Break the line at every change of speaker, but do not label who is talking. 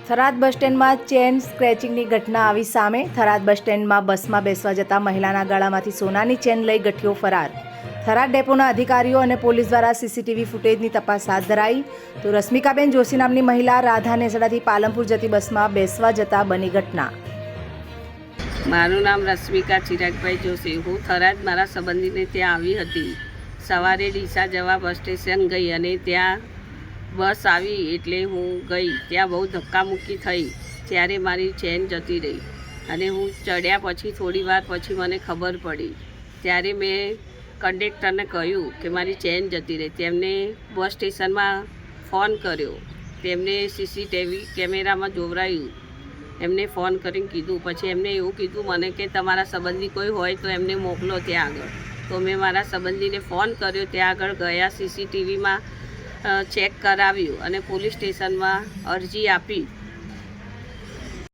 થરાદ બસ સ્ટેન્ડમાં chain સ્ક્રેચિંગની ઘટના આવી સામે. થરાદ બસ સ્ટેન્ડમાં બસમાં બેસવા જતા મહિલાના ગળામાંથી સોનાની ચેન લઈ ગઠિયો ફરાર. થરાદ ડેપોના અધિકારીઓ અને પોલીસ દ્વારા સીસીટીવી ફૂટેજની તપાસ હાથ ધરાઈ. તો રશ્મિકાબેન જોશી નામની મહિલા રાધા નેસડાથી પાલનપુર જતી બસમાં બેસવા જતા બની ઘટના.
મારું નામ રશ્મિકા ચિરાગભાઈ જોશી. હું થરાદ મારા સંબંધીને ત્યાં આવી હતી. સવારે ડીસા જવા બસ સ્ટેશન ગઈ અને ત્યાં બસ આવી એટલે હું ગઈ. ત્યાં બહુ ધક્કામુક્કી થઈ. ત્યારે મારી ચેન જતી રહી અને હું ચડ્યા પછી થોડી વાર પછી મને ખબર પડી. ત્યારે મેં કંડક્ટરને કહ્યું કે મારી ચેન જતી રહી. તેમને બસ સ્ટેશનમાં ફોન કર્યો. તેમને સીસીટીવી કેમેરામાં જોવરાયું. એમને ફોન કરીને કીધું. પછી એમને એવું કીધું મને કે તમારા સંબંધી કોઈ હોય તો એમને મોકલો ત્યાં આગળ. તો મેં મારા સંબંધીને ફોન કર્યો. ત્યાં આગળ ગયા, સીસીટીવીમાં ચેક કરાવ્યું અને પોલીસ સ્ટેશનમાં અરજી આપી.